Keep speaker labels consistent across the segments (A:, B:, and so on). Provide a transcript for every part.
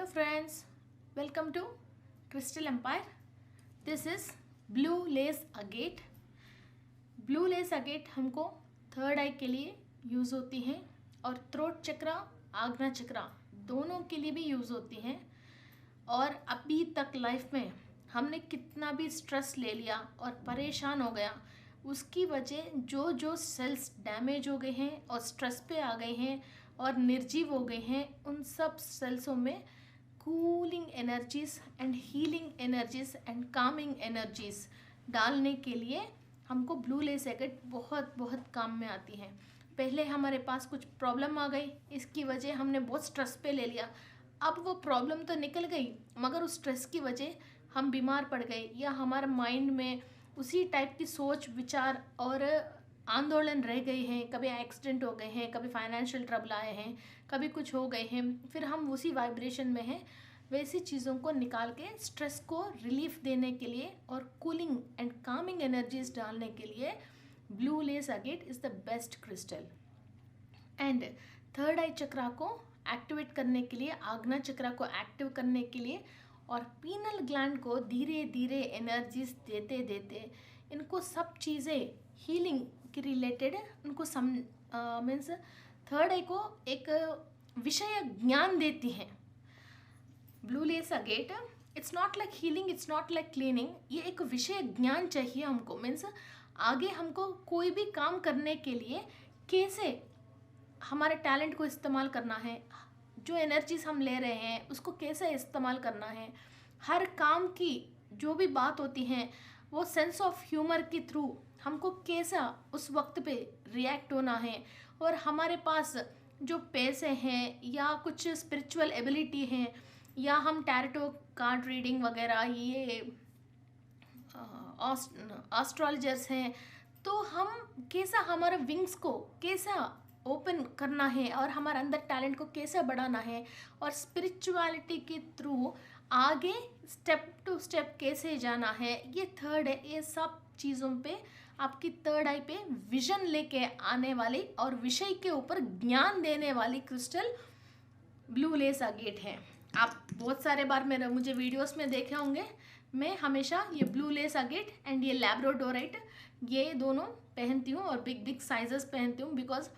A: friends, welcome to Crystal Empire. This is Blue Lace Agate. Blue lace agate हमको third आई के लिए use होती हैं और थ्रोट चक्रा आग्ना चक्रा दोनों के लिए भी यूज़ होती हैं। और अभी तक लाइफ में हमने कितना भी स्ट्रेस ले लिया और परेशान हो गया, उसकी वजह जो जो सेल्स डैमेज हो गए हैं और स्ट्रेस पे आ गए हैं और निर्जीव हो गए हैं, उन सब सेल्सों में cooling energies and healing energies and Kameng energies डालने के लिए हमको ब्लू लेस एगेट बहुत बहुत काम में आती हैं। पहले हमारे पास कुछ प्रॉब्लम आ गई, इसकी वजह हमने बहुत स्ट्रेस पे ले लिया। अब वो प्रॉब्लम तो निकल गई, मगर उस स्ट्रेस की वजह हम बीमार पड़ गए या हमारे माइंड में उसी टाइप की सोच विचार और आंदोलन रह गए हैं। कभी एक्सीडेंट हो गए हैं, कभी फाइनेंशियल ट्रबल आए हैं, कभी कुछ हो गए हैं, फिर हम उसी वाइब्रेशन में हैं। वैसी चीज़ों को निकाल के स्ट्रेस को रिलीफ देने के लिए और कूलिंग एंड कामिंग एनर्जीज डालने के लिए blue lace agate is the best crystal. And third eye chakra को एक्टिवेट करने के लिए, आग्ना चक्रा को एक्टिव करने के लिए और पीनल ग्लैंड को धीरे धीरे एनर्जीज देते देते इनको सब चीज़ें हीलिंग के रिलेटेड उनको मीन्स थर्ड आई को एक विषय ज्ञान देती हैं। Blue lace agate it's not like healing, it's not like cleaning. ये एक विषय ज्ञान चाहिए हमको, मीन्स आगे हमको कोई भी काम करने के लिए कैसे हमारे टैलेंट को इस्तेमाल करना है, जो एनर्जीज हम ले रहे हैं उसको कैसे इस्तेमाल करना है। हर काम की जो भी बात होती है वो सेंस ऑफ ह्यूमर के थ्रू हमको कैसा उस वक्त पे रिएक्ट होना है। और हमारे पास जो पैसे हैं या कुछ स्पिरिचुअल एबिलिटी हैं या हम टैरोट कार्ड रीडिंग वगैरह ये एस्ट्रोलॉजर्स हैं, तो हम कैसा हमारे विंग्स को कैसा ओपन करना है और हमारे अंदर टैलेंट को कैसा बढ़ाना है और स्पिरिचुअलिटी के थ्रू आगे स्टेप टू स्टेप कैसे जाना है। ये थर्ड है, ये सब चीज़ों पे आपकी थर्ड आई पे विजन लेके आने वाली और विषय के ऊपर ज्ञान देने वाली क्रिस्टल ब्लू लेस अगेट है। आप बहुत सारे बार मुझे वीडियोस में देखे होंगे, मैं हमेशा ये ब्लू लेस अगेट एंड ये लैब्राडोराइट ये दोनों पहनती हूँ और बिग बिग साइजेस पहनती हूँ, बिकॉज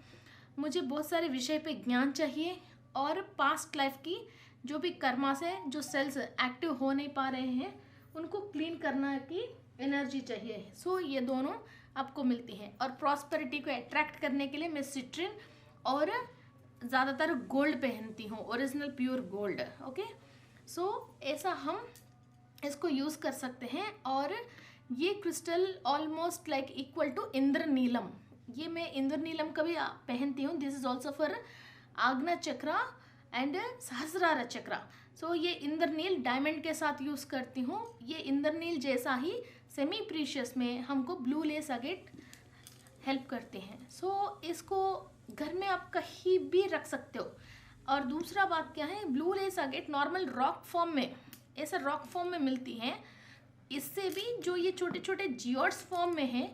A: मुझे बहुत सारे विषय पे ज्ञान चाहिए और पास्ट लाइफ की जो भी कर्मा से जो सेल्स एक्टिव हो नहीं पा रहे हैं उनको क्लीन करना की एनर्जी चाहिए। सो ये दोनों आपको मिलती हैं। और प्रॉस्पेरिटी को अट्रैक्ट करने के लिए मैं सिट्रिन और ज़्यादातर गोल्ड पहनती हूँ, original pure gold. Okay, so ऐसा हम इसको यूज़ कर सकते हैं। और ये crystal almost like equal to इंद्रनीलम, ये मैं इंद्रनीलम का भी पहनती हूँ। This is also for Ajna chakra and Sahasrara chakra. So ये इंद्रनील डायमंड के साथ यूज़ करती हूँ। ये इंद्रनील जैसा ही सेमी प्रीशियस में हमको ब्लू लेस अगेट हेल्प करते हैं। सो इसको घर में आप कहीं भी रख सकते हो। और दूसरा बात क्या है, blue lace agate normal rock form में, ऐसा रॉक फॉर्म में मिलती हैं। इससे भी जो ये छोटे छोटे जियोर्स फॉर्म में है,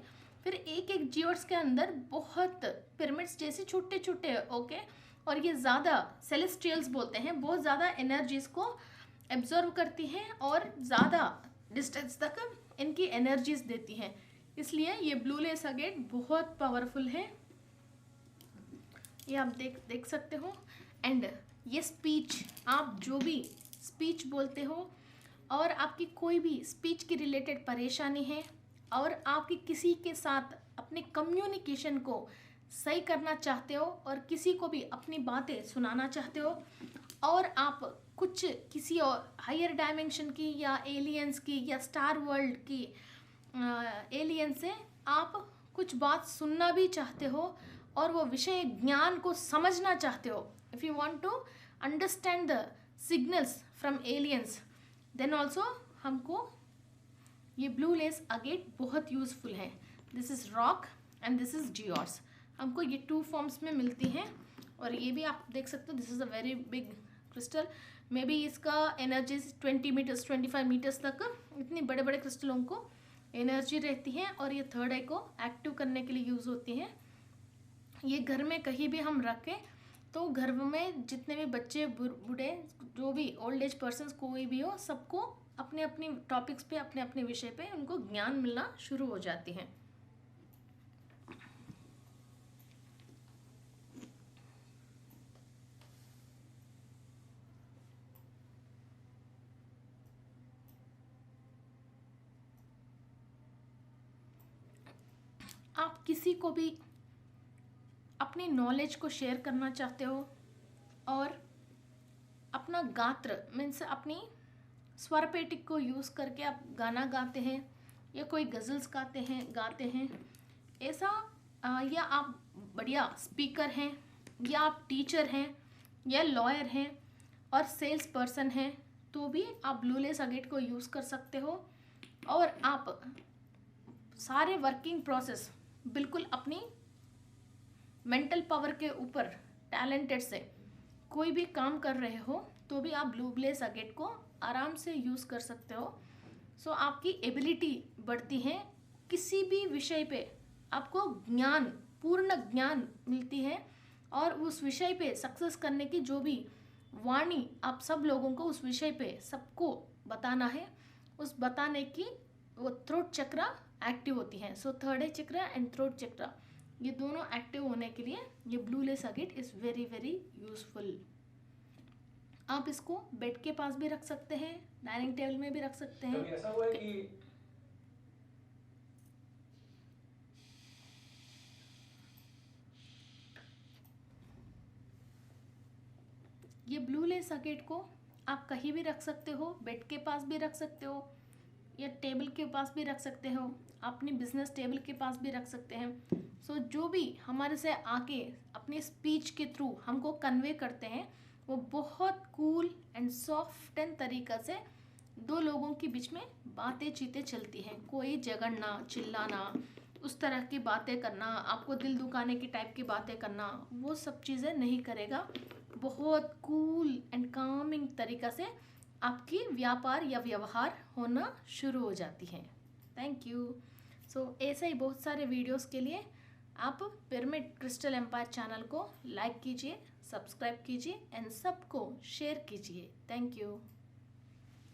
A: फिर एक एक जियोर्स के अंदर बहुत पिरामिड्स जैसे छोटे छोटे ओके। और ये ज़्यादा सेलेस्टियल्स बोलते हैं, बहुत ज़्यादा एनर्जीज को एब्जॉर्व करती हैं और ज़्यादा डिस्टेंस तक इनकी एनर्जीज देती हैं। इसलिए ये ब्लू लेस अगेट बहुत पावरफुल है, ये आप देख सकते हो। एंड ये स्पीच, आप जो भी स्पीच बोलते हो और आपकी कोई भी स्पीच की रिलेटेड परेशानी है और आपकी किसी के साथ अपने कम्युनिकेशन को सही करना चाहते हो और किसी को भी अपनी बातें सुनाना चाहते हो और आप कुछ किसी और हायर डायमेंशन की या एलियंस की या स्टार वर्ल्ड की एलियन से आप कुछ बात सुनना भी चाहते हो और वो विषय ज्ञान को समझना चाहते हो, if you want to understand the signals from aliens, then also हमको ये ब्लू लेस अगेट बहुत यूज़फुल है। This is rock and this is geodes. हमको ये टू फॉर्म्स में मिलती हैं। और ये भी आप देख सकते हो, this is a very big crystal. May be इसका एनर्जी 20 मीटर्स 25 मीटर्स तक इतनी बड़े बड़े क्रिस्टलों को एनर्जी रहती है और ये थर्ड आई को एक्टिव करने के लिए यूज़ होती हैं। ये घर में कहीं भी हम रखें तो घर में जितने भी बच्चे बूढ़े जो भी ओल्ड एज पर्सन्स कोई भी हो, सबको अपने अपने टॉपिक्स पे अपने अपने विषय पे उनको ज्ञान मिलना शुरू हो जाती है। आप किसी को भी अपनी नॉलेज को शेयर करना चाहते हो और अपना गात्र मीन्स अपनी स्वर पेटी को यूज़ करके आप गाना गाते हैं या कोई गज़ल्स गाते हैं ऐसा, या आप बढ़िया स्पीकर हैं या आप टीचर हैं या लॉयर हैं और सेल्स पर्सन हैं, तो भी आप ब्लू लेस अगेट को यूज़ कर सकते हो। और आप सारे वर्किंग प्रोसेस बिल्कुल अपनी मेंटल पावर के ऊपर टैलेंटेड से कोई भी काम कर रहे हो तो भी आप ब्लू लेस अगेट को आराम से यूज़ कर सकते हो। सो आपकी एबिलिटी बढ़ती है, किसी भी विषय पे आपको ज्ञान, पूर्ण ज्ञान मिलती है और उस विषय पे सक्सेस करने की जो भी वाणी आप सब लोगों को उस विषय पे सबको बताना है, उस बताने की वो थ्रोट चक्र एक्टिव होती है। सो थर्ड आई चक्र एंड थ्रोट चक्र ये दोनों एक्टिव होने के लिए ये blue lace agate is very very useful. आप इसको बेड के पास भी रख सकते हैं, डाइनिंग टेबल में भी रख सकते हैं।
B: ऐसा हुआ है कि
A: ये ब्लू लेस अगेट को आप कहीं भी रख सकते हो, बेड के पास भी रख सकते हो या टेबल के पास भी रख सकते हो, अपनी बिजनेस टेबल के पास भी रख सकते हैं। सो जो भी हमारे से आके अपनी स्पीच के थ्रू हमको कन्वे करते हैं वो बहुत कूल एंड सॉफ्ट एंड तरीक़ा से दो लोगों के बीच में बातें चीतें चलती हैं। कोई झगड़ना, चिल्लाना, उस तरह की बातें करना, आपको दिल दुखाने की टाइप की बातें करना, वो सब चीज़ें नहीं करेगा। बहुत कूल एंड कामिंग तरीक़ा से आपकी व्यापार या व्यवहार होना शुरू हो जाती है। Thank you. सो ऐसे ही बहुत सारे वीडियोस के लिए आप पिरामिड क्रिस्टल एम्पायर चैनल को लाइक कीजिए, सब्सक्राइब कीजिए एंड सबको शेयर कीजिए। Thank you.